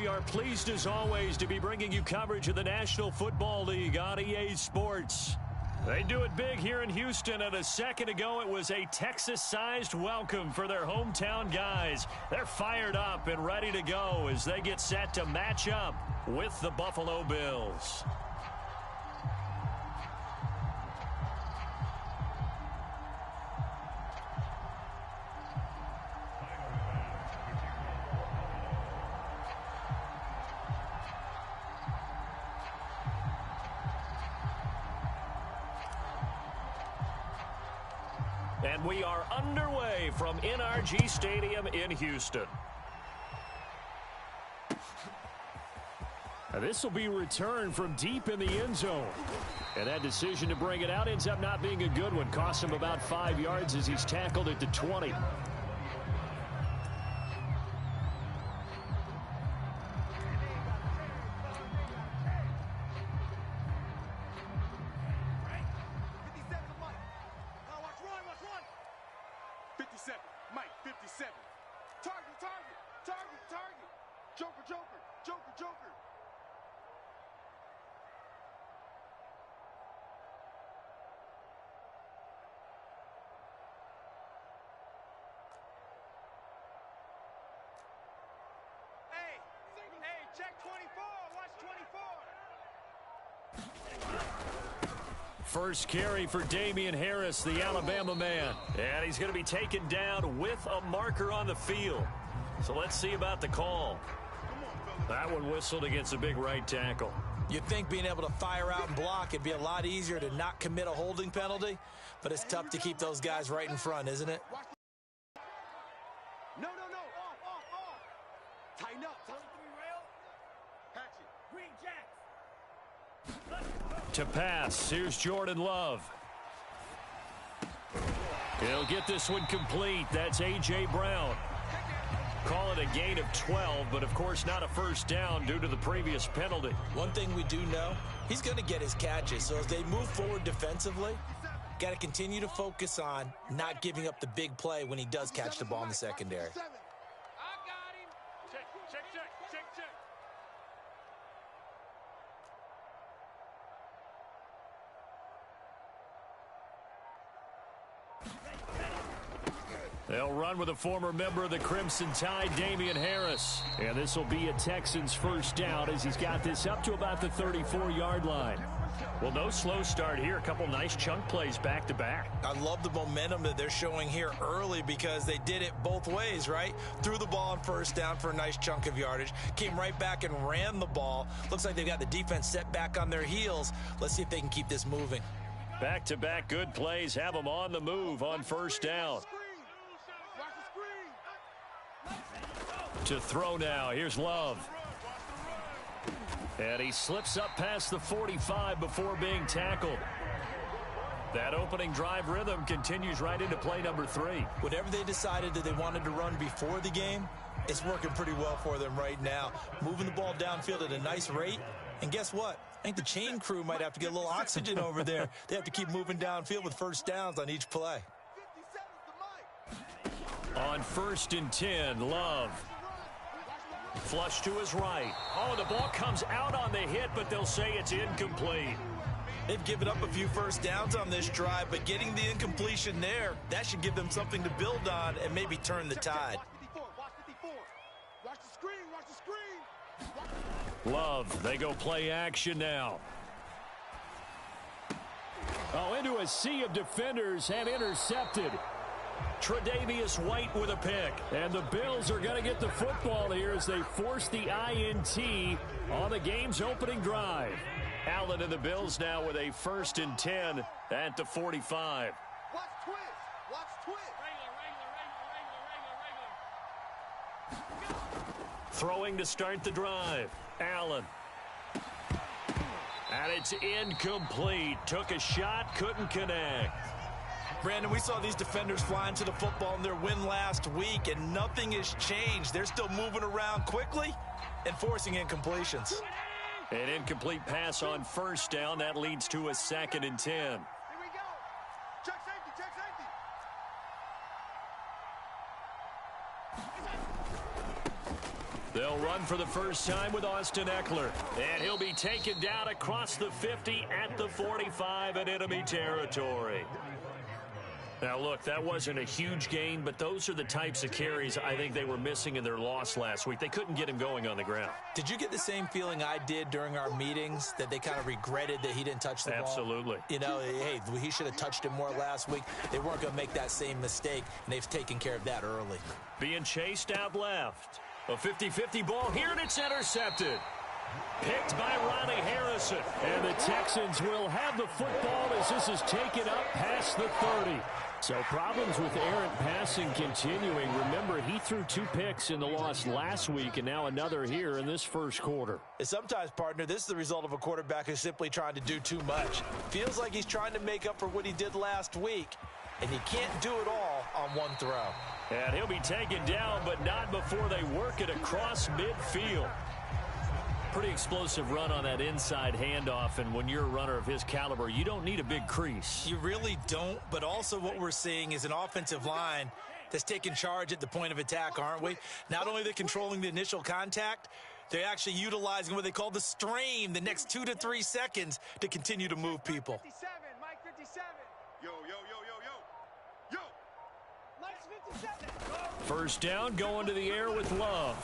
we are pleased as always to be bringing you coverage of the National Football League on EA Sports. They do it big here in Houston, and a second ago it was a Texas-sized welcome for their hometown guys. They're fired up and ready to go as they get set to match up with the Buffalo Bills. And we are underway from NRG Stadium in Houston. Now this will be returned from deep in the end zone. And that decision to bring it out ends up not being a good one. Cost him about 5 yards as he's tackled at the 20. First carry for Damian Harris, the Alabama man. And he's going to be taken down with a marker on the field. So let's see about the call. That one whistled against a big right tackle. You'd think being able to fire out and block, it'd be a lot easier to not commit a holding penalty. But it's tough to keep those guys right in front, isn't it? No. Off. Tighten up. Patch it. Green Jacks. To pass, here's Jordan Love. He'll get this one complete. That's A.J. Brown. Call it a gain of 12, but of course not a first down due to the previous penalty. One thing we do know, he's going to get his catches. So as they move forward defensively, got to continue to focus on not giving up the big play when he does catch the ball in the secondary. They'll run with a former member of the Crimson Tide, Damian Harris. And this will be a Texans first down as he's got this up to about the 34-yard line. Well, no slow start here. A couple nice chunk plays back-to-back. I love the momentum that they're showing here early because they did it both ways, right? Threw the ball on first down for a nice chunk of yardage. Came right back and ran the ball. Looks like they've got the defense set back on their heels. Let's see if they can keep this moving. Back-to-back good plays have them on the move on first down. To throw now. Here's Love. And he slips up past the 45 before being tackled. That opening drive rhythm continues right into play number 3. Whatever they decided that they wanted to run before the game, it's working pretty well for them right now. Moving the ball downfield at a nice rate. And guess what? I think the chain crew might have to get a little oxygen over there. They have to keep moving downfield with first downs on each play. On 1st and 10, Love. Flush to his right. Oh, the ball comes out on the hit, but they'll say it's incomplete. They've given up a few first downs on this drive, but getting the incompletion there, that should give them something to build on and maybe turn the tide. Watch the screen. Love, they go play action now. Oh, into a sea of defenders and intercepted. Tre'Davious White with a pick. And the Bills are going to get the football here as they force the INT on the game's opening drive. Allen and the Bills now with a 1st and 10 at the 45. Watch twist. Throwing to start the drive. Allen. And it's incomplete. Took a shot, couldn't connect. Brandon, we saw these defenders flying to the football in their win last week, and nothing has changed. They're still moving around quickly and forcing incompletions. An incomplete pass on first down. That leads to a 2nd and 10. Here we go. Check safety. They'll run for the first time with Austin Eckler. And he'll be taken down across the 50 at the 45 in enemy territory. Now, look, that wasn't a huge gain, but those are the types of carries I think they were missing in their loss last week. They couldn't get him going on the ground. Did you get the same feeling I did during our meetings, that they kind of regretted that he didn't touch the ball? Absolutely. You know, hey, he should have touched it more last week. They weren't going to make that same mistake, and they've taken care of that early. Being chased out left. A 50-50 ball here, and it's intercepted. Picked by Ronnie Harrison. And the Texans will have the football as this is taken up past the 30. So problems with errant passing continuing. Remember, he threw 2 picks in the loss last week and now another here in this first quarter. And sometimes, partner, this is the result of a quarterback who's simply trying to do too much. Feels like he's trying to make up for what he did last week, and you can't do it all on one throw. And he'll be taken down, but not before they work it across midfield. Pretty explosive run on that inside handoff, and when you're a runner of his caliber, you don't need a big crease. You really don't, but also what we're seeing is an offensive line that's taking charge at the point of attack, aren't we? Not only are they controlling the initial contact, they're actually utilizing what they call the strain, the next 2 to 3 seconds to continue to move people. 57, Mike 57. Yo, yo, yo, yo, yo. Yo. Mike's 57. First down, going to the air with Love.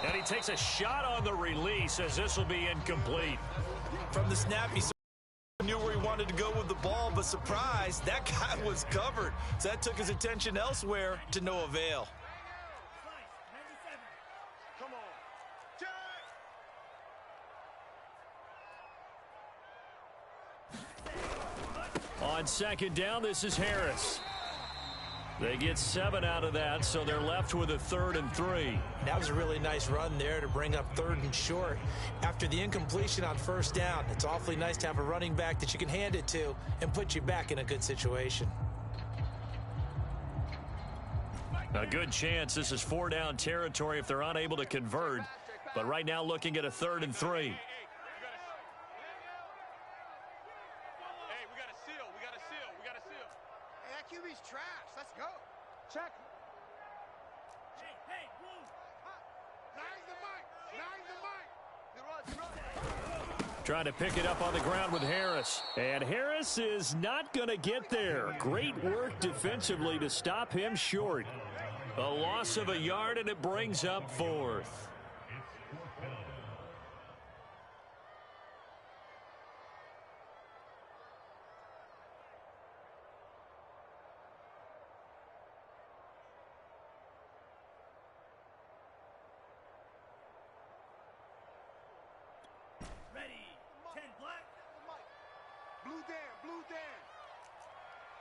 And he takes a shot on the release as this will be incomplete. From the snap, he knew where he wanted to go with the ball, but surprise, that guy was covered. So that took his attention elsewhere to no avail. Come on. On second down, this is Harris. They get 7 out of that, so they're left with a 3rd and 3. That was a really nice run there to bring up 3rd and short. After the incompletion on first down, it's awfully nice to have a running back that you can hand it to and put you back in a good situation. A good chance this is 4-down territory if they're unable to convert. But right now looking at a 3rd and 3. Hey, we got a seal. We got a seal. We got a seal. Hey, that QB's trash. Let's go. Check. Hey, Blue. Nine the mic. Trying to pick it up on the ground with Harris. And Harris is not going to get there. Great work defensively to stop him short. A loss of a yard, and it brings up 4th. Blue Dan.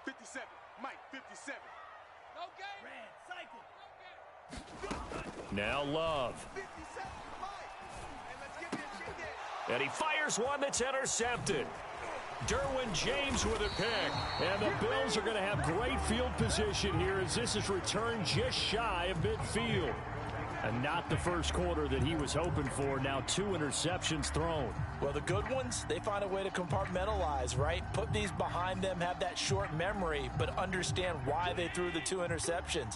57. Mike, 57. No game. Red, cycle. Now Love. 57, Mike. And let's give me a chicken. And he fires one that's intercepted. Derwin James with a pick. And the Bills are going to have great field position here as this is returned just shy of midfield. And not the first quarter that he was hoping for. Now 2 interceptions thrown. Well, the good ones, they find a way to compartmentalize, right? Put these behind them, have that short memory, but understand why they threw the 2 interceptions.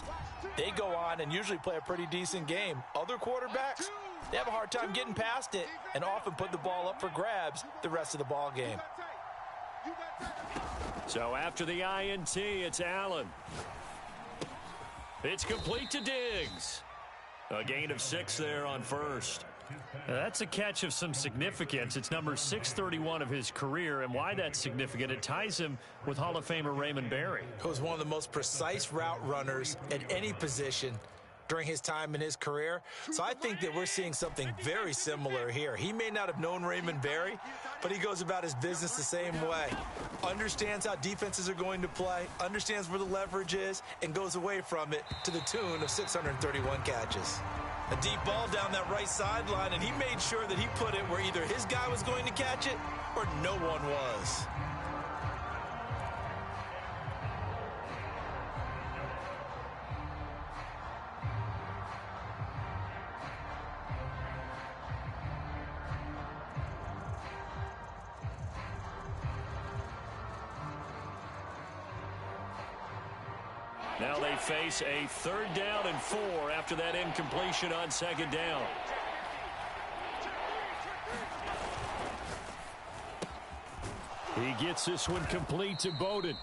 They go on and usually play a pretty decent game. Other quarterbacks, they have a hard time getting past it and often put the ball up for grabs the rest of the ball game. So after the INT, it's Allen. It's complete to Diggs. A gain of 6 there on first. That's a catch of some significance. It's number 631 of his career, and why that's significant, it ties him with Hall of Famer Raymond Berry. He was one of the most precise route runners at any position during his time in his career. So I think that we're seeing something very similar here. He may not have known Raymond Berry, but he goes about his business the same way. Understands how defenses are going to play, understands where the leverage is, and goes away from it to the tune of 631 catches. A deep ball down that right sideline, and he made sure that he put it where either his guy was going to catch it or no one was. Now they face a 3rd down and 4 after that incompletion on 2nd down. He gets this one complete to Bowden.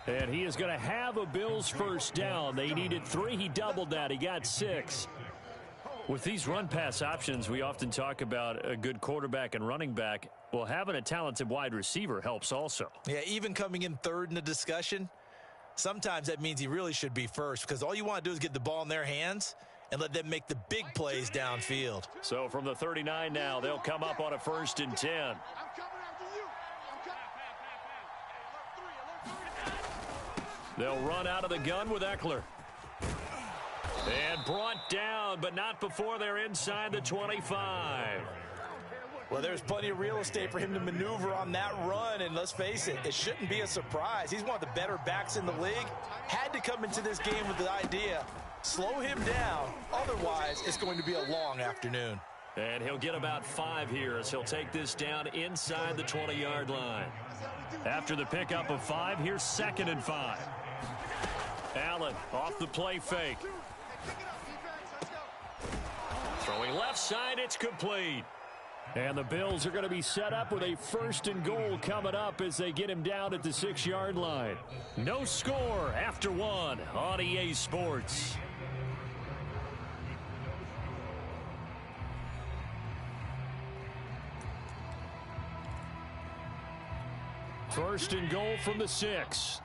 And he is going to have a Bills 1st down. They needed 3. He doubled that. He got 6. With these run-pass options, we often talk about a good quarterback and running back. Well, having a talented wide receiver helps also. Yeah, even coming in 3rd in the discussion, sometimes that means he really should be 1st, because all you want to do is get the ball in their hands and let them make the big plays downfield. So from the 39 now, they'll come up on a 1st and 10. They'll run out of the gun with Eckler. And brought down, but not before they're inside the 25. Well, there's plenty of real estate for him to maneuver on that run, and let's face it, it shouldn't be a surprise. He's one of the better backs in the league. Had to come into this game with the idea, slow him down, otherwise it's going to be a long afternoon. And he'll get about 5 here as he'll take this down inside the 20-yard line. After the pickup of 5, here's 2nd and 5. Allen off the play fake. Throwing left side, it's complete. And the Bills are going to be set up with a 1st and goal coming up as they get him down at the 6-yard line. No score after 1 on EA Sports. First and goal from the 6.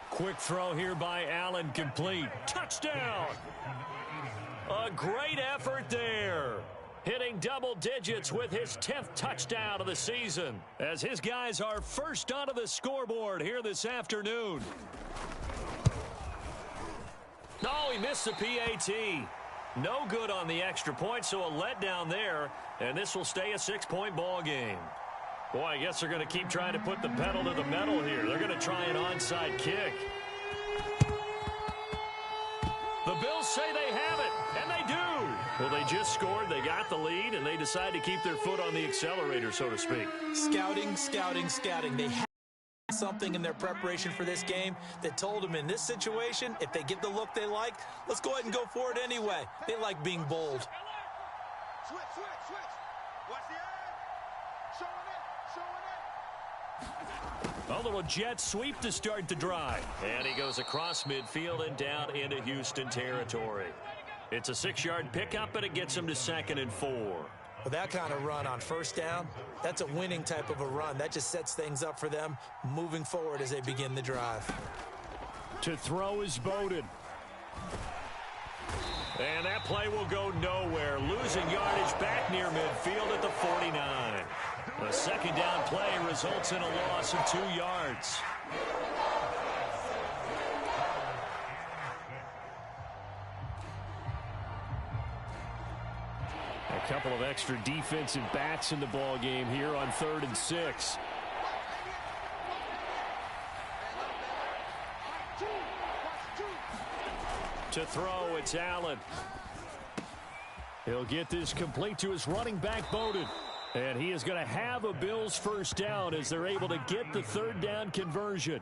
Quick throw here by Allen, complete. Touchdown! A great effort there. Hitting double digits with his 10th touchdown of the season, as his guys are first onto the scoreboard here this afternoon. Oh, he missed the PAT. No good on the extra point, so a letdown there, and this will stay a 6-point ball game. Boy, I guess they're going to keep trying to put the pedal to the metal here. They're going to try an onside kick. The Bills say they have it, and they do. Well, they just scored, they got the lead, and they decide to keep their foot on the accelerator, so to speak. Scouting, scouting, scouting. They had something in their preparation for this game that told them in this situation, if they get the look they like, let's go ahead and go for it anyway. They like being bold. Switch. Watch the eye. Showing it. A little jet sweep to start the drive. And he goes across midfield and down into Houston territory. It's a 6-yard pickup, and it gets him to 2nd and 4. With that kind of run on 1st down, that's a winning type of a run. That just sets things up for them moving forward as they begin the drive. To throw is Bowden. And that play will go nowhere. Losing yardage back near midfield at the 49. A 2nd down play results in a loss of 2 yards. A couple of extra defensive backs in the ball game here on 3rd and 6. To throw, it's Allen. He'll get this complete to his running back, Bowden. And he is going to have a Bills 1st down as they're able to get the 3rd down conversion.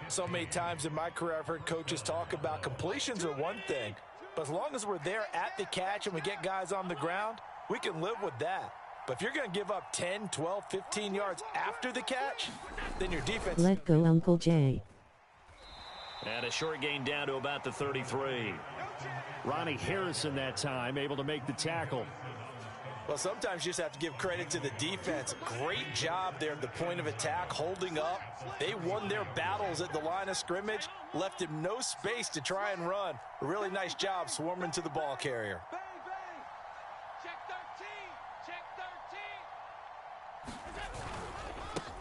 So many times in my career I've heard coaches talk about completions are one thing, but as long as we're there at the catch and we get guys on the ground, we can live with that. But if you're going to give up 10, 12, 15 yards after the catch, then your defense... Let go, Uncle Jay. And a short gain down to about the 33. Ronnie Harrison that time able to make the tackle. Well, sometimes you just have to give credit to the defense. Great job there at the point of attack, holding up. They won their battles at the line of scrimmage, left him no space to try and run. A really nice job swarming to the ball carrier.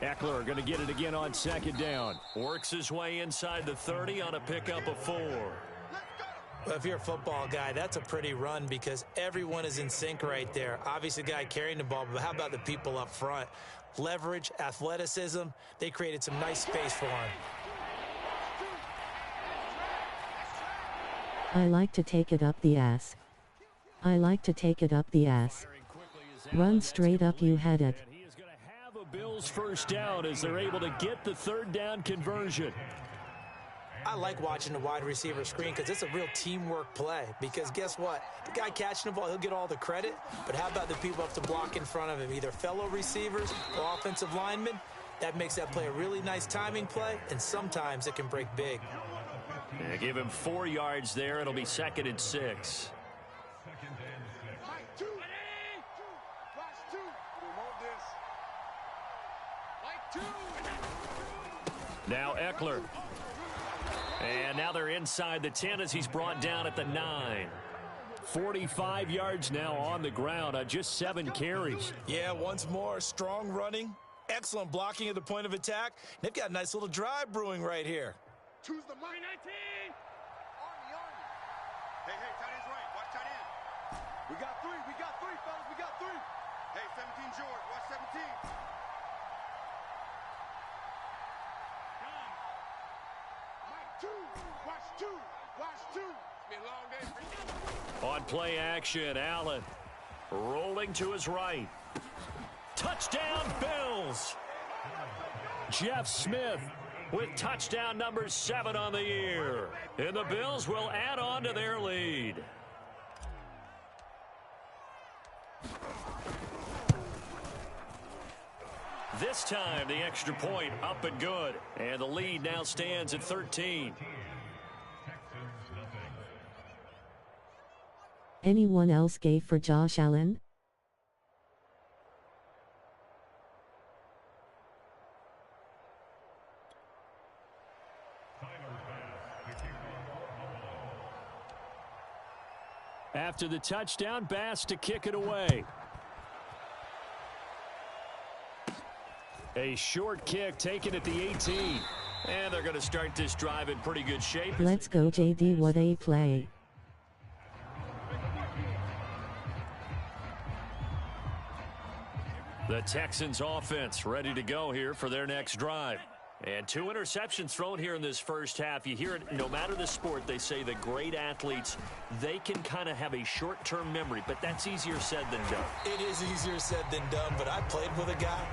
Eckler going to get it again on 2nd down. Works his way inside the 30 on a pickup of 4. Well, if you're a football guy, that's a pretty run because everyone is in sync right there. Obviously, the guy carrying the ball, but how about the people up front? Leverage, athleticism, they created some nice space for him. I like to take it up the ass. I like to take it up the ass. Run straight up, you had it. Bills first down as they're able to get the third down conversion. I like watching the wide receiver screen because it's a real teamwork play. Because guess what? The guy catching the ball, he'll get all the credit. But how about the people who have to block in front of him, either fellow receivers or offensive linemen? That makes that play a really nice timing play, and sometimes it can break big. Yeah, give him 4 yards there. It'll be 2nd and 6. Now Eckler. And now they're inside the 10 as he's brought down at the 9. 45 yards now on the ground on just 7 carries. Yeah, once more, strong running, excellent blocking at the point of attack. They've got a nice little drive brewing right here. Choose the money. 19. Army. Hey, tight end's right. Watch tight end. We got three, fellas. We got 3. Hey, 17 George. Watch 17. Watch two. It's been a long day for you. On play action, Allen rolling to his right. Touchdown, Bills. Jeff Smith with touchdown number 7 on the year. And the Bills will add on to their lead. This time, the extra point up and good. And the lead now stands at 13. Anyone else gave for Josh Allen? After the touchdown, Bass to kick it away. A short kick taken at the 18. And they're going to start this drive in pretty good shape. Let's go, JD. What a play. The Texans offense ready to go here for their next drive. And 2 interceptions thrown here in this first half. You hear it, no matter the sport, they say the great athletes, they can kind of have a short-term memory, but that's easier said than done. It is easier said than done, but I played with a guy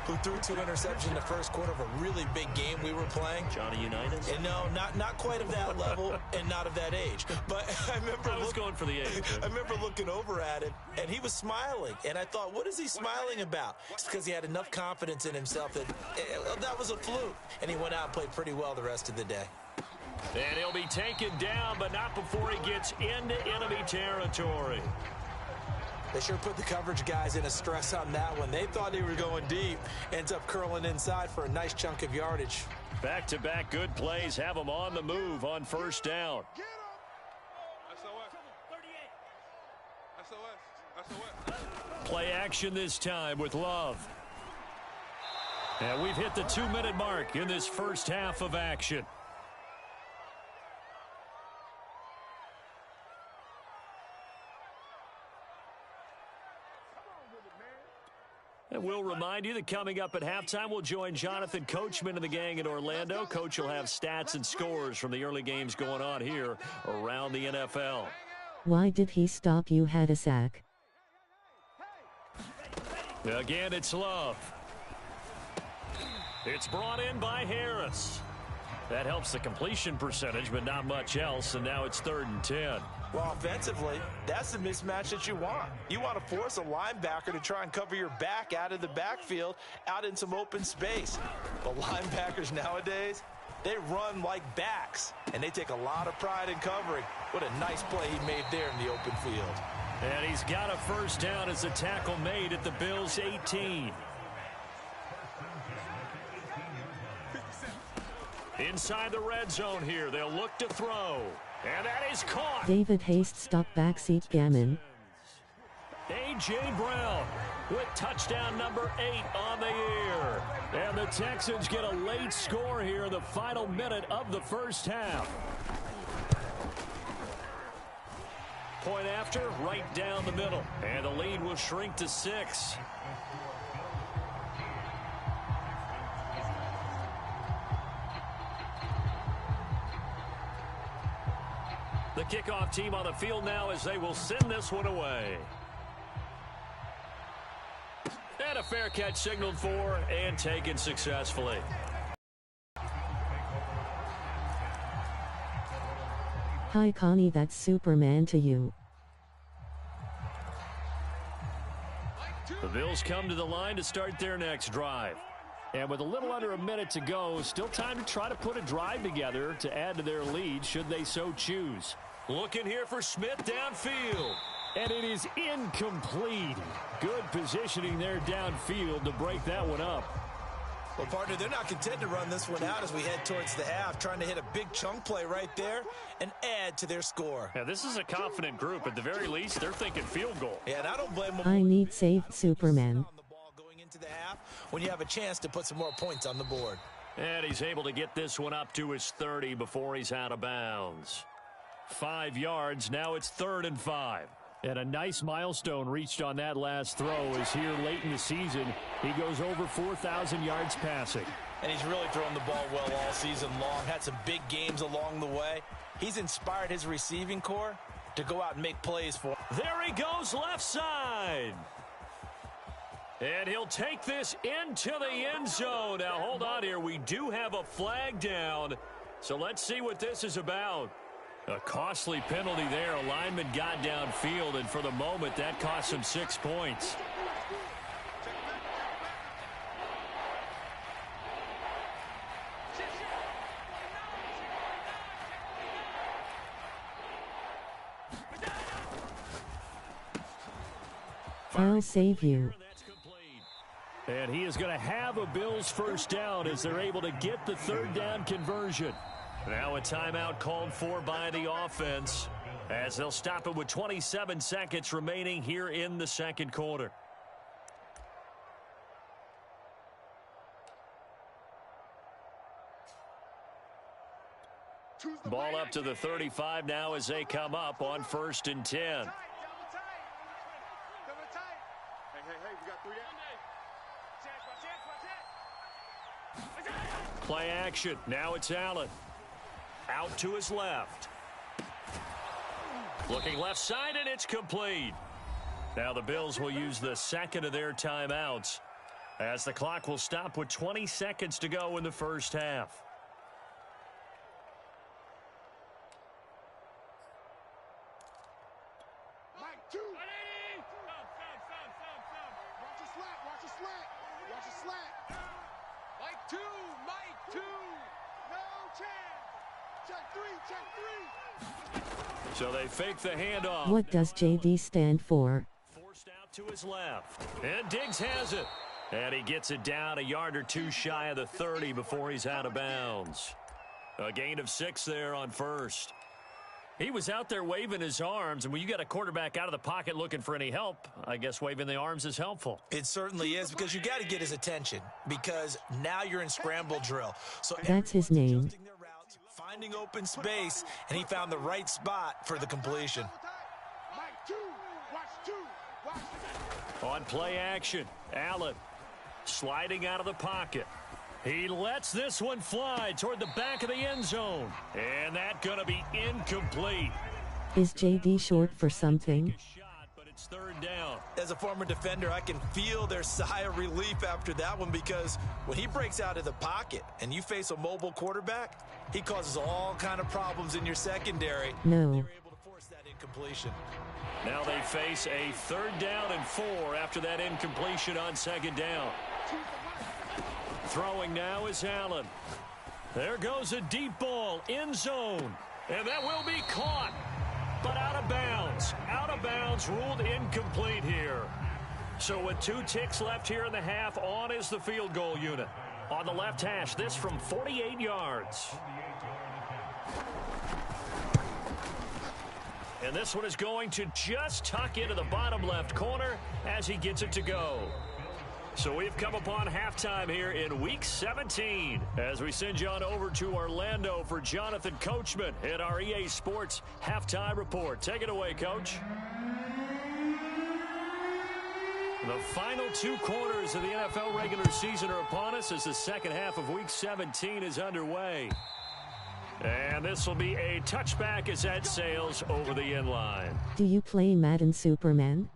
who threw 2 interceptions in the first quarter of a really big game we were playing. Johnny Unitas? And no, not quite of that level and not of that age. But I was going for the age. I remember looking over at him, and he was smiling. And I thought, what is he smiling about? It's because he had enough confidence in himself that was a fluke. And he went out and played pretty well the rest of the day. And he'll be taken down, but not before he gets into enemy territory. They sure put the coverage guys in a stress on that one. They thought they were going deep. Ends up curling inside for a nice chunk of yardage. Back-to-back good plays have them on the move on first down. Play action this time with Love. And we've hit the 2-minute mark in this first half of action. And we'll remind you that coming up at halftime, we'll join Jonathan Coachman and the gang in Orlando. Coach will have stats and scores from the early games going on here around the NFL. Why did he stop? You had a sack. Again, it's Love. It's brought in by Harris. That helps the completion percentage, but not much else, and now it's 3rd and 10. Well, offensively, that's the mismatch that you want. You want to force a linebacker to try and cover your back out of the backfield, out in some open space. But linebackers nowadays, they run like backs, and they take a lot of pride in covering. What a nice play he made there in the open field. And he's got a first down as the tackle made at the Bills' 18. Inside the red zone here, they'll look to throw. And that is caught. David Haste stop backseat gammon. A.J. Brown with touchdown number 8 on the year. And the Texans get a late score here in the final minute of the first half. Point after, right down the middle. And the lead will shrink to 6. The kickoff team on the field now as they will send this one away. And a fair catch signaled for and taken successfully. Hi Connie, that's Superman to you. The Bills come to the line to start their next drive. And with a little under a minute to go, still time to try to put a drive together to add to their lead should they so choose. Looking here for Smith downfield. And it is incomplete. Good positioning there downfield to break that one up. Well, partner, they're not content to run this one out as we head towards the half, trying to hit a big chunk play right there and add to their score. Yeah, this is a confident group. At the very least, they're thinking field goal. Yeah, and I don't blame them. I need saved Superman. On the ball going into the half when you have a chance to put some more points on the board. And he's able to get this one up to his 30 before he's out of bounds. 5 yards. Now it's 3rd and 5. And a nice milestone reached on that last throw is here late in the season. He goes over 4,000 yards passing. And he's really thrown the ball well all season long. Had some big games along the way. He's inspired his receiving core to go out and make plays for him. There he goes left side. And he'll take this into the end zone. Now, hold on here. We do have a flag down. So let's see what this is about. A costly penalty there. A lineman got downfield, and for the moment, that cost him 6 points. I'll save you. And he is going to have a Bills first down as they're able to get the 3rd down conversion. Now a timeout called for by the offense as they'll stop it with 27 seconds remaining here in the second quarter. Ball up to the 35 now as they come up on 1st and 10. Hey, we got 3 out. Play action. Now it's Allen. Out to his left. Looking left side, and it's complete. Now the Bills will use the second of their timeouts as the clock will stop with 20 seconds to go in the first half. So they fake the handoff. What does JD stand for? Forced out to his left. And Diggs has it. And he gets it down a yard or two shy of the 30 before he's out of bounds. A gain of 6 there on 1st. He was out there waving his arms, and when you got a quarterback out of the pocket looking for any help, I guess waving the arms is helpful. It certainly is, because you got to get his attention, because now you're in scramble drill. So That's his name. their routes, finding open space, and he found the right spot for the completion. On play action, Allen sliding out of the pocket. He lets this one fly toward the back of the end zone. And that's going to be incomplete. Is JD short for something? But it's 3rd down. As a former defender, I can feel their sigh of relief after that one, because when he breaks out of the pocket and you face a mobile quarterback, he causes all kind of problems in your secondary. No. They were able to force that incompletion. Now they face a 3rd down and 4 after that incompletion on 2nd down. Throwing now is Allen. There goes a deep ball, end zone. And that will be caught, but out of bounds. Out of bounds, ruled incomplete here. So with 2 ticks left here in the half, on is the field goal unit. On the left hash, this from 48 yards. And this one is going to just tuck into the bottom left corner as he gets it to go. So we've come upon halftime here in Week 17 as we send you on over to Orlando for Jonathan Coachman in our EA Sports Halftime Report. Take it away, Coach. The final 2 quarters of the NFL regular season are upon us as the second half of Week 17 is underway. And this will be a touchback as that sails over the end line. Do you play Madden Superman?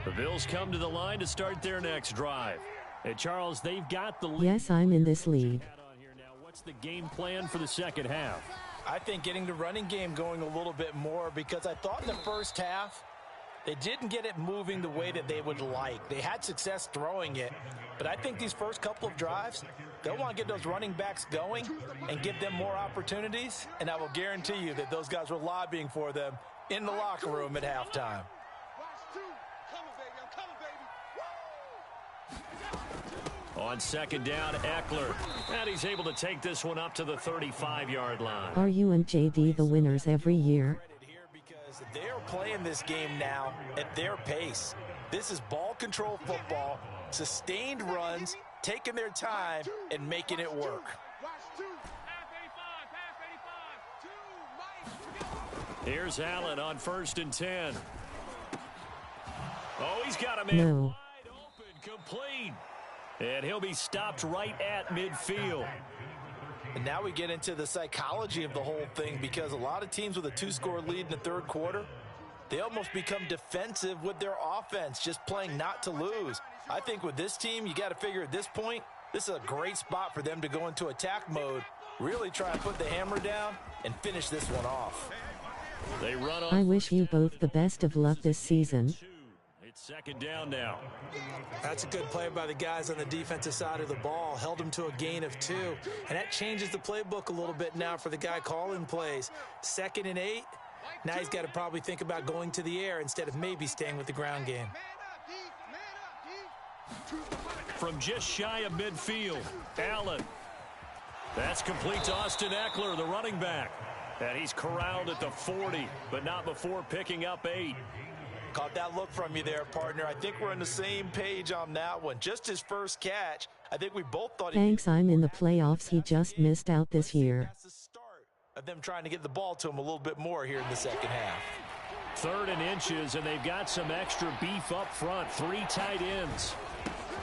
The Bills come to the line to start their next drive. Hey, Charles, they've got the lead. Yes, I'm in this league. What's the game plan for the second half? I think getting the running game going a little bit more, because I thought in the first half they didn't get it moving the way that they would like. They had success throwing it, but I think these first couple of drives, they'll want to get those running backs going and give them more opportunities, and I will guarantee you that those guys were lobbying for them in the locker room at halftime. On second down, Eckler. And he's able to take this one up to the 35-yard line. Are you and JD the winners every year? Because they're playing this game now at their pace. This is ball control football, sustained runs, taking their time and making it work. Here's Allen on 1st and 10. Oh, he's got him in No. wide open, complete. And he'll be stopped right at midfield. And now we get into the psychology of the whole thing, because a lot of teams with a 2-score lead in the third quarter, they almost become defensive with their offense, just playing not to lose. I think with this team, you got to figure at this point, this is a great spot for them to go into attack mode, really try and put the hammer down and finish this one off. They run on. I wish you both the best of luck this season. It's second down now. That's a good play by the guys on the defensive side of the ball. Held them to a gain of 2. And that changes the playbook a little bit now for the guy calling plays. 2nd and 8. Now he's got to probably think about going to the air instead of maybe staying with the ground game. From just shy of midfield, Allen. That's complete to Austin Eckler, the running back. And he's corralled at the 40, but not before picking up 8. Caught that look from you there, partner. I think we're on the same page on that one. Just his first catch. I think we both thought Thanks, I'm in the playoffs. He just missed out this year. That's the start of them trying to get the ball to him a little bit more here in the second half. 3rd and inches, and they've got some extra beef up front. 3 tight ends.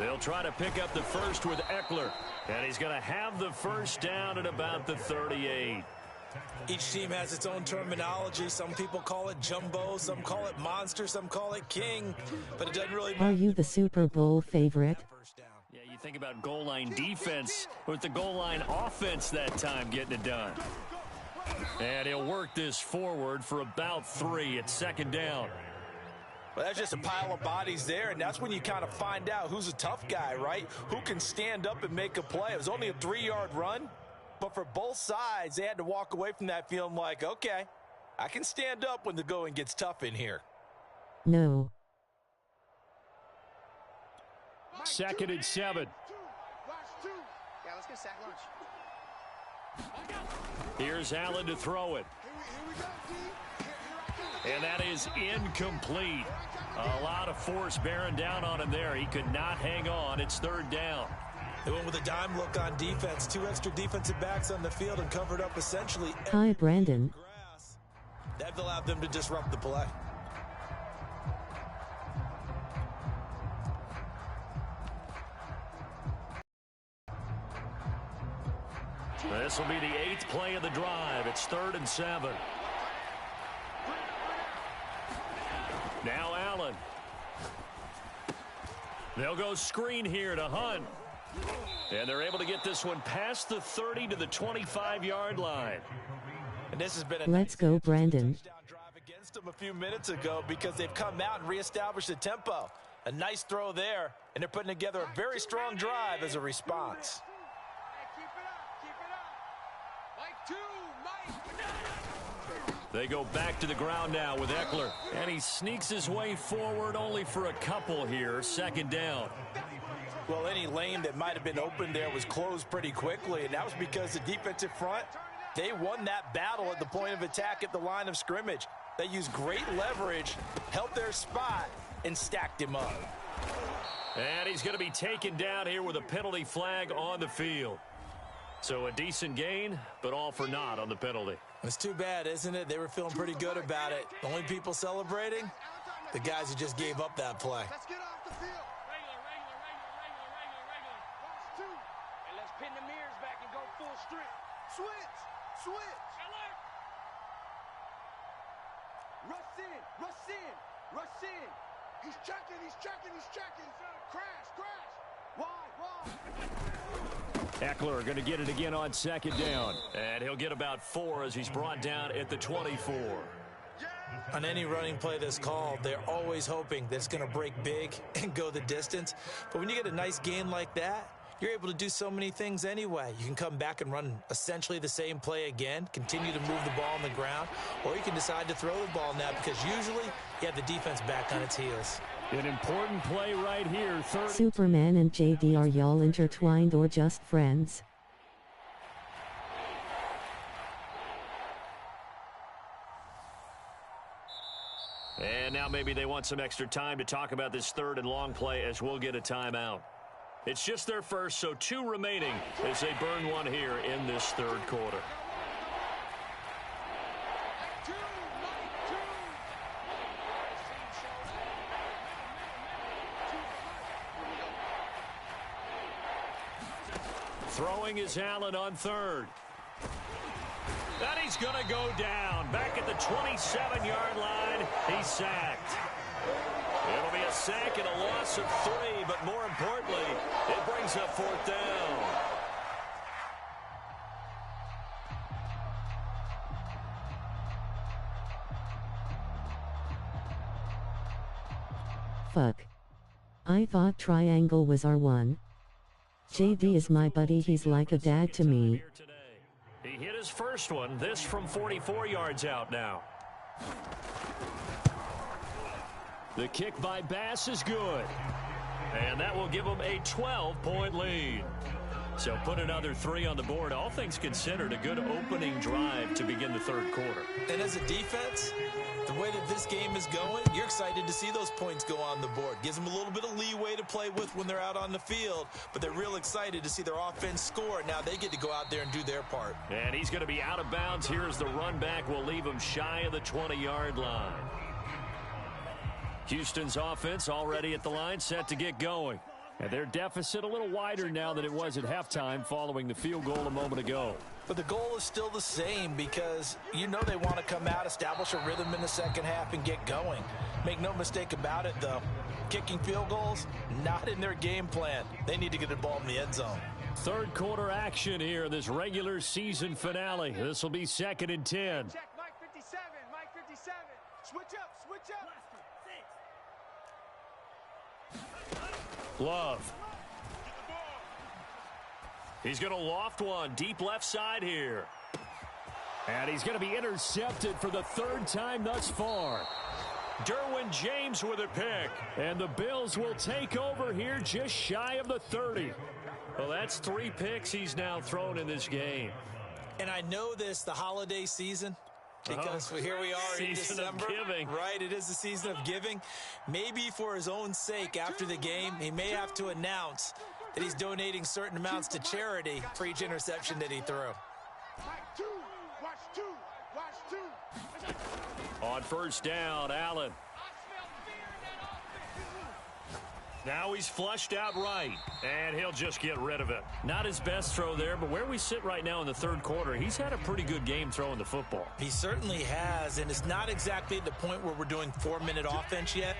They'll try to pick up the first with Eckler, and he's going to have the first down at about the 38. Each team has its own terminology. Some people call it jumbo, some call it monster, some call it king, but it doesn't really matter. Are you the Super Bowl favorite? Yeah, you think about goal line defense with the goal line offense that time getting it done. And he'll work this forward for about 3 at second down. Well, that's just a pile of bodies there, and that's when you kind of find out who's a tough guy, right? Who can stand up and make a play. It was only a 3-yard run. But for both sides, they had to walk away from that feeling like, okay, I can stand up when the going gets tough in here. No. 2nd and 7. Yeah, let's get sack lunch. Here's Allen to throw it. And that is incomplete. A lot of force bearing down on him there. He could not hang on. It's 3rd down. They went with a dime look on defense. 2 extra defensive backs on the field and covered up essentially Hi, Brandon. grass. That allowed them to disrupt the play. This will be the 8th play of the drive. It's 3rd and 7. Now Allen. They'll go screen here to Hunt. And they're able to get this one past the 30 to the 25-yard line. And this has been a Let's go, Brandon. touchdown drive against them a few minutes ago, because they've come out and reestablished the tempo. A nice throw there, and they're putting together a very strong drive as a response. They go back to the ground now with Eckler. And he sneaks his way forward only for a couple here. 2nd down. Well, any lane that might have been open there was closed pretty quickly, and that was because the defensive front, they won that battle at the point of attack at the line of scrimmage. They used great leverage, held their spot, and stacked him up. And he's going to be taken down here with a penalty flag on the field. So a decent gain, but all for naught on the penalty. It's too bad, isn't it? They were feeling pretty good about it. The only people celebrating, the guys who just gave up that play. Let's get off the field. And let's pin the mirrors back and go full strength. Switch. Rush in. He's checking, he's checking, he's checking. Crash, crash. Wide. Eckler going to get it again on second down. And he'll get about 4 as he's brought down at the 24. On any running play that's called, they're always hoping that it's going to break big and go the distance. But when you get a nice gain like that, you're able to do so many things anyway. You can come back and run essentially the same play again, continue to move the ball on the ground, or you can decide to throw the ball now because usually you have the defense back on its heels. An important play right here. Superman and JD, are y'all intertwined or just friends? And now maybe they want some extra time to talk about this 3rd and long play as we'll get a timeout. It's just their first, so 2 remaining as they burn one here in this 3rd quarter. Throwing is Allen on 3rd. And he's going to go down. Back at the 27-yard line, he's sacked. It'll be a sack and a loss of 3, but more importantly, it brings up 4th down. Fuck. I thought triangle was our one. JD is my buddy, he's like a dad to me. He hit his first one, this from 44 yards out now. The kick by Bass is good. And that will give them a 12-point lead. So put another 3 on the board. All things considered, a good opening drive to begin the 3rd quarter. And as a defense, the way that this game is going, you're excited to see those points go on the board. Gives them a little bit of leeway to play with when they're out on the field, but they're real excited to see their offense score. Now they get to go out there and do their part. And he's going to be out of bounds. Here's the run back. Will leave him shy of the 20-yard line. Houston's offense already at the line, set to get going. And their deficit a little wider now than it was at halftime following the field goal a moment ago. But the goal is still the same because you know they want to come out, establish a rhythm in the second half, and get going. Make no mistake about it, though. Kicking field goals, not in their game plan. They need to get the ball in the end zone. 3rd quarter action here, this regular season finale. This will be 2nd and 10. Check, Mike 57, Mike 57. Switch up, switch up. Love. He's going to loft one deep left side here. And he's going to be intercepted for the 3rd time thus far. Derwin James with a pick. And the Bills will take over here just shy of the 30. Well, that's 3 picks he's now thrown in this game. And I know this, the holiday season, because here we are in December. Right, it is the season of giving. Maybe for his own sake, after the game, he may have to announce that he's donating certain amounts to charity for each interception that he threw. On 1st down, Allen. Now he's flushed out right, and he'll just get rid of it. Not his best throw there, but where we sit right now in the 3rd quarter, he's had a pretty good game throwing the football. He certainly has, and it's not exactly at the point where we're doing 4-minute offense yet,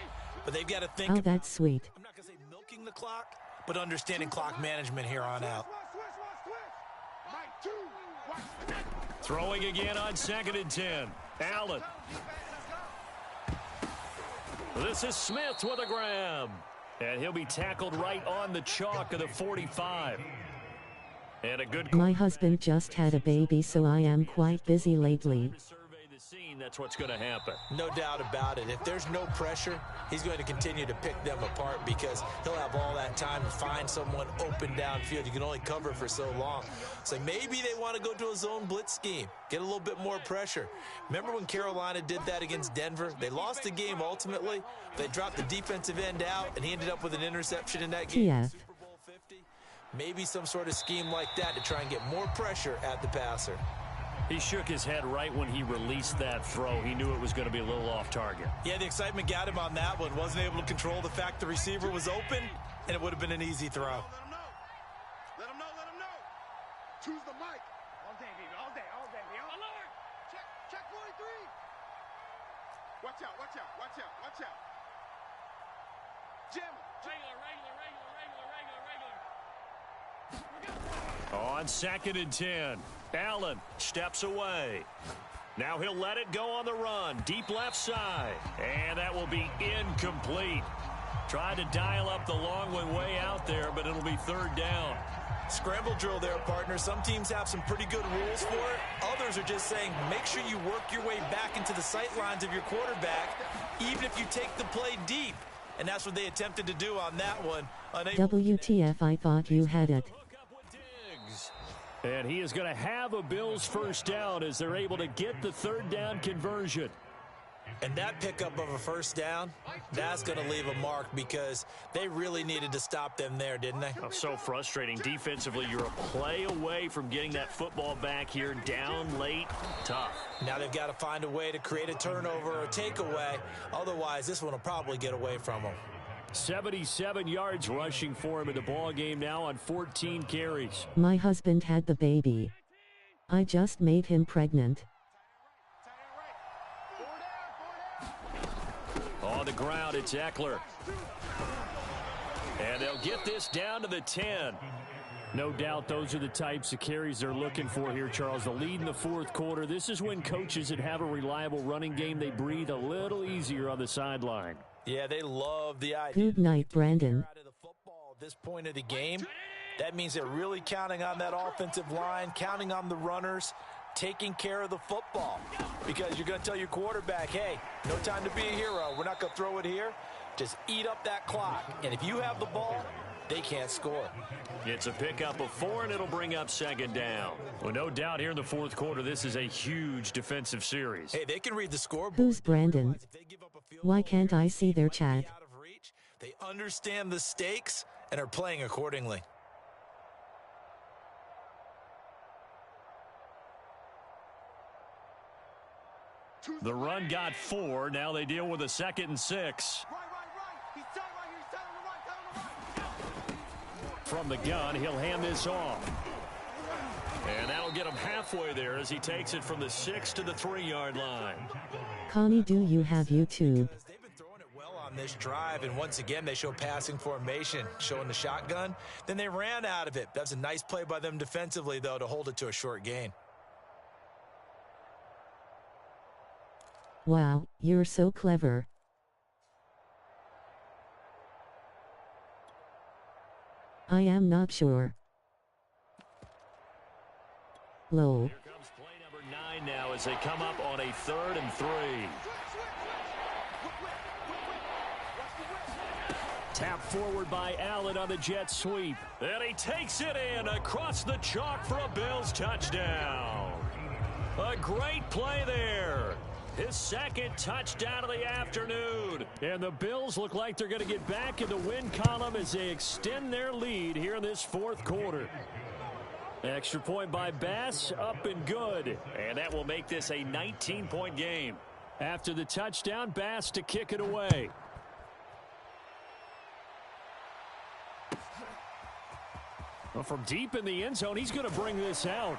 but they've got to think. Oh, that's sweet. I'm not going to say milking the clock, but understanding clock management here on out. Throwing again on 2nd and 10. Allen. This is Smith with a grab. And he'll be tackled right on the chalk of the 45. And a good. My husband just had a baby, so I am quite busy lately. That's what's going to happen. No doubt about it. If there's no pressure, he's going to continue to pick them apart because he'll have all that time to find someone open downfield. You can only cover for so long. So maybe they want to go to a zone blitz scheme, get a little bit more pressure. Remember when Carolina did that against Denver? They lost the game ultimately. They dropped the defensive end out, and he ended up with an interception in that game. TF. Super Bowl 50. Maybe some sort of scheme like that to try and get more pressure at the passer. He shook his head right when he released that throw. He knew it was going to be a little off target. Yeah, the excitement got him on that one. Wasn't able to control the fact the receiver was open, and it would have been an easy throw. Let him know. Let him know. Choose the mic. All day, baby. All day, baby. Alert! Check 43. Watch out. On 2nd and 10, Allen steps away. Now he'll let it go on the run. Deep left side. And that will be incomplete. Tried to dial up the long one way out there, but it'll be 3rd down. Scramble drill there, partner. Some teams have some pretty good rules for it. Others are just saying make sure you work your way back into the sight lines of your quarterback, even if you take the play deep. And that's what they attempted to do on that one. WTF, I thought you had it. And he is going to have a Bills 1st down as they're able to get the 3rd down conversion. And that pickup of a 1st down, that's going to leave a mark because they really needed to stop them there, didn't they? Oh, so frustrating. Defensively, you're a play away from getting that football back here, down late, tough. Now they've got to find a way to create a turnover or a takeaway. Otherwise, this one will probably get away from them. 77 yards rushing for him in the ball game now on 14 carries. My husband had the baby. I just made him pregnant. On the ground, it's Eckler. And they'll get this down to the 10. No doubt those are the types of carries they're looking for here, Charles. The lead in the 4th quarter. This is when coaches that have a reliable running game, they breathe a little easier on the sideline. Yeah, they love the idea. Good night, Brandon. Out of the football at this point of the game, that means they're really counting on that offensive line, counting on the runners, taking care of the football. Because you're going to tell your quarterback, hey, no time to be a hero. We're not going to throw it here. Just eat up that clock. And if you have the ball, they can't score. It's a pickup of 4, and it'll bring up 2nd down. Well, no doubt here in the 4th quarter, this is a huge defensive series. Hey, they can read the scoreboard. Who's Brandon? Why can't I see their chat? They understand the stakes and are playing accordingly. The run got 4. Now they deal with a 2nd and 6. From the gun, he'll hand this off. And that'll get him halfway there as he takes it from the 6 to the 3-yard line. Connie, do you have YouTube? They've been throwing it well on this drive, and once again they show passing formation, showing the shotgun. Then they ran out of it. That's a nice play by them defensively, though, to hold it to a short gain. Wow, you're so clever. I am not sure. Lol. Here comes play number 9 now as they come up on a 3rd and 3. Tap forward by Allen on the jet sweep. And he takes it in across the chalk for a Bills touchdown. A great play there. His 2nd touchdown of the afternoon. And the Bills look like they're going to get back in the win column as they extend their lead here in this 4th quarter. Extra point by Bass, up and good. And that will make this a 19-point game. After the touchdown, Bass to kick it away. Well, from deep in the end zone, he's going to bring this out.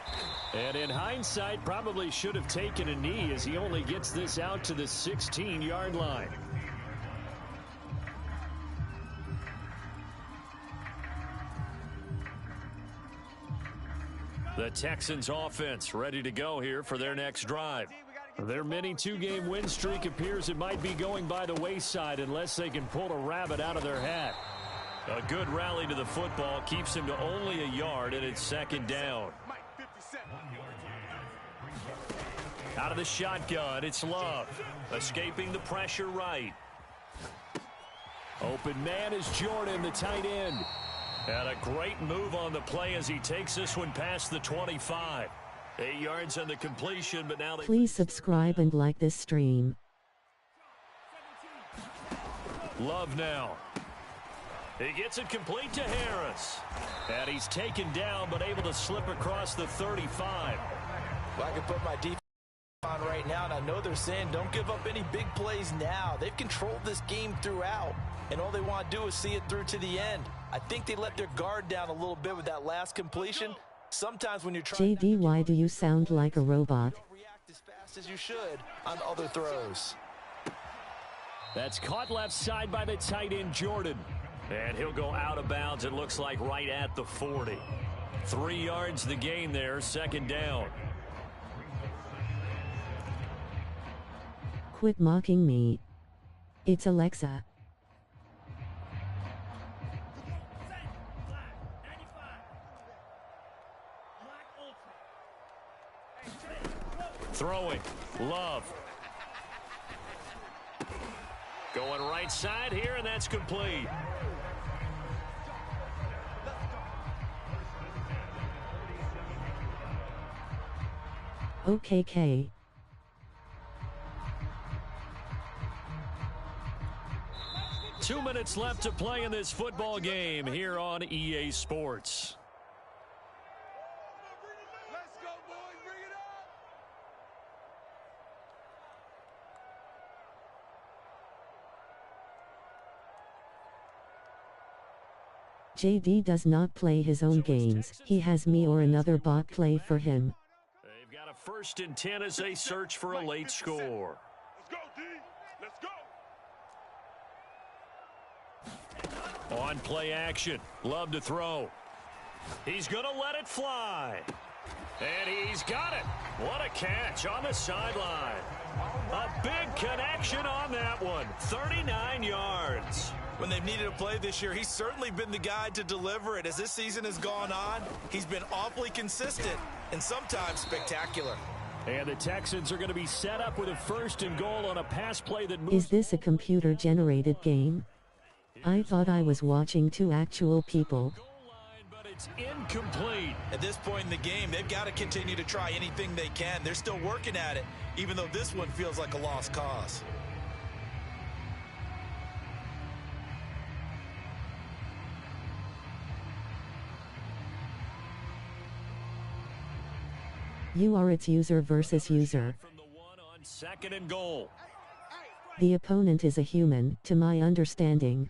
And in hindsight, probably should have taken a knee as he only gets this out to the 16-yard line. The Texans offense ready to go here for their next drive. Their mini 2-game win streak appears it might be going by the wayside unless they can pull a rabbit out of their hat. A good rally to the football keeps him to only a yard, and it's 2nd down. Out of the shotgun, it's Love. Escaping the pressure right. Open man is Jordan, the tight end. And a great move on the play as he takes this one past the 25. 8 yards on the completion, but now they... Please subscribe and like this stream. Love now. He gets it complete to Harris. And he's taken down, but able to slip across the 35. Well, I can put my defense on right now, and I know they're saying don't give up any big plays now. They've controlled this game throughout, and all they want to do is see it through to the end. I think they let their guard down a little bit with that last completion. Sometimes when you're trying JD, why do you sound like a robot? don't react as fast as you should on other throws. That's caught left side by the tight end, Jordan. And he'll go out of bounds, it looks like, right at the 40. 3 yards the gain there, second down. Quit mocking me. It's Alexa. Throwing. Love. Going right side here, and that's complete. OKK. Two minutes left to play in this football game here on EA Sports. Let's go, boys. Bring it up. JD does not play his own games. He has me or another bot play for him. They've got a 1st and 10 as they search for a late score. Let's go, D. Let's go. On play action. Love to throw. He's going to let it fly. And he's got it. What a catch on the sideline. A big connection on that one. 39 yards. When they've needed a play this year, he's certainly been the guy to deliver it. As this season has gone on, he's been awfully consistent and sometimes spectacular. And the Texans are going to be set up with a 1st and goal on a pass play that moves. Is this a computer-generated game? I thought I was watching 2 actual people. Goal line, but it's incomplete. At this point in the game, they've got to continue to try anything they can. They're still working at it, even though this one feels like a lost cause. You are its user versus user. From the 1 on 2nd and goal. The opponent is a human, to my understanding.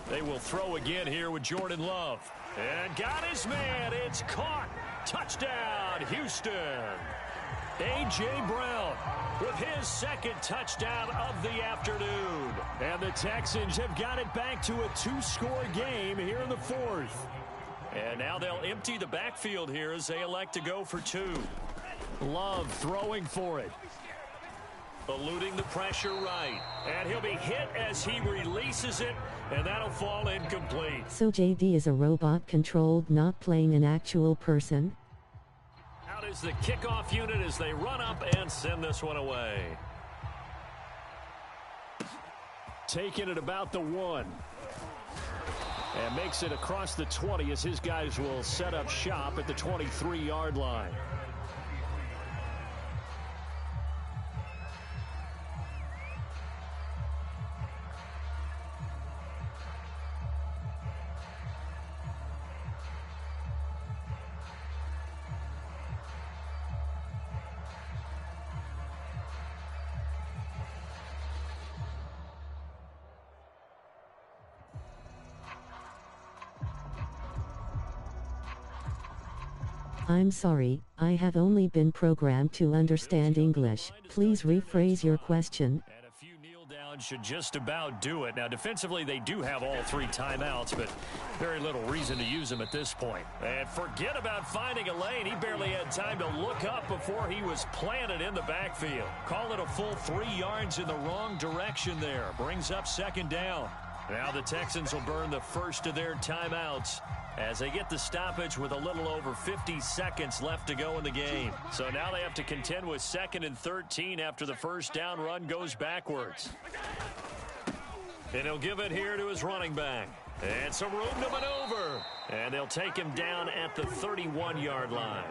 They will throw again here with Jordan Love. And got his man. It's caught. Touchdown, Houston. A.J. Brown with his 2nd touchdown of the afternoon. And the Texans have got it back to a 2-score game here in the 4th. And now they'll empty the backfield here as they elect to go for 2. Love throwing for it. Eluding the pressure right. And he'll be hit as he releases it, and that'll fall incomplete. So JD is a robot controlled, not playing an actual person? Out is the kickoff unit as they run up and send this one away. Taking it about the 1. And makes it across the 20 as his guys will set up shop at the 23-yard line. I'm sorry, I have only been programmed to understand English. Please rephrase your question. And a few kneel downs should just about do it. Now, defensively, they do have all 3 timeouts, but very little reason to use them at this point. And forget about finding a lane. He barely had time to look up before he was planted in the backfield. Call it a full 3 yards in the wrong direction there. Brings up 2nd down. Now the Texans will burn the first of their timeouts as they get the stoppage with a little over 50 seconds left to go in the game. So now they have to contend with 2nd and 13 after the first down run goes backwards. And he'll give it here to his running back. And some room to maneuver. And they'll take him down at the 31-yard line.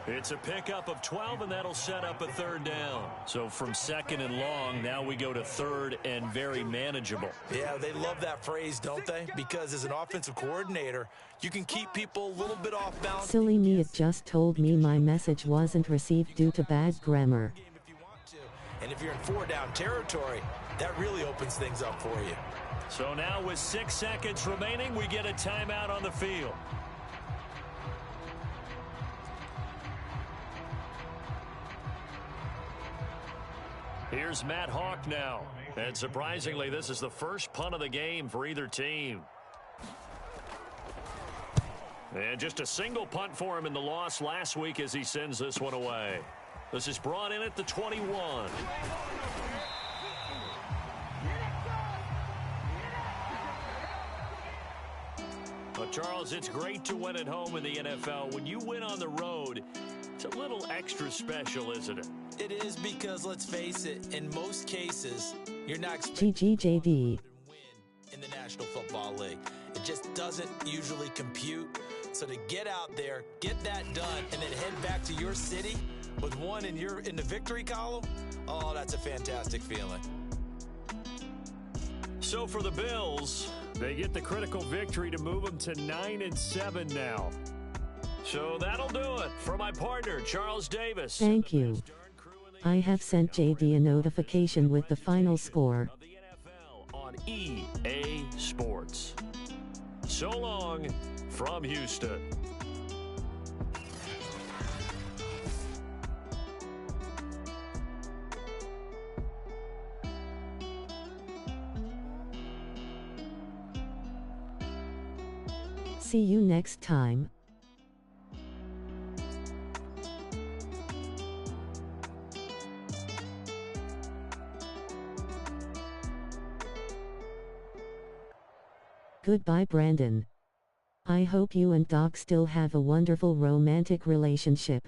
It's a pickup of 12, and that'll set up a 3rd down. So from 2nd and long, now we go to 3rd and very manageable. Yeah, they love that phrase, don't they? Because as an offensive coordinator, you can keep people a little bit off balance. Silly me, it just told me my message wasn't received due to bad grammar. If you want to. And if you're in 4-down territory, that really opens things up for you. So now with 6 seconds remaining, we get a timeout on the field. Here Here's Matt Hawk now. And surprisingly, this is the first punt of the game for either team. And just a single punt for him in the loss last week as he sends this one away. This is brought in at the 21. Well, Charles, it's great to win at home in the NFL. When you win on the road, it's a little extra special, isn't it? It is because, let's face it, in most cases, you're not expecting GGJD. to win in the National Football League. It just doesn't usually compute. So to get out there, get that done, and then head back to your city with one in the victory column, oh, that's a fantastic feeling. So for the Bills, they get the critical victory to move them to 9-7 now. So that'll do it for my partner, Charles Davis. Thank you. I have sent JD a notification with the final score. Of the NFL on EA Sports. So long from Houston. See you next time. Goodbye, Brandon. I hope you and Doc still have a wonderful romantic relationship.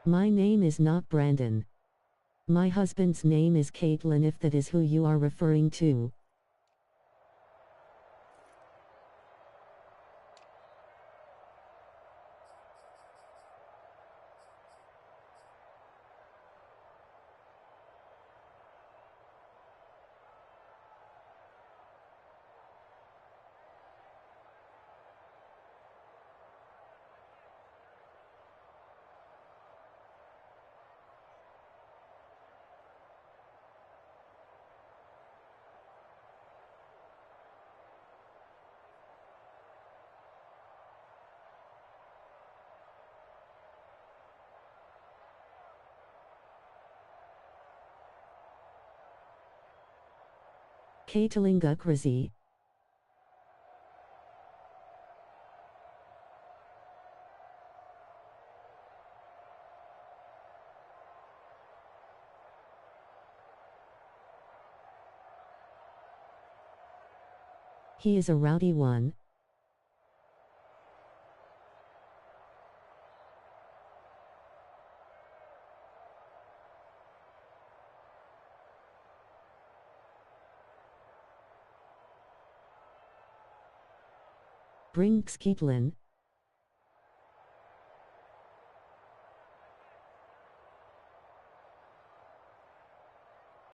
My name is not Brandon. My husband's name is Caitlin, if that is who you are referring to. Caitlin Gukrazi. He is a rowdy one. Bring Caitlin.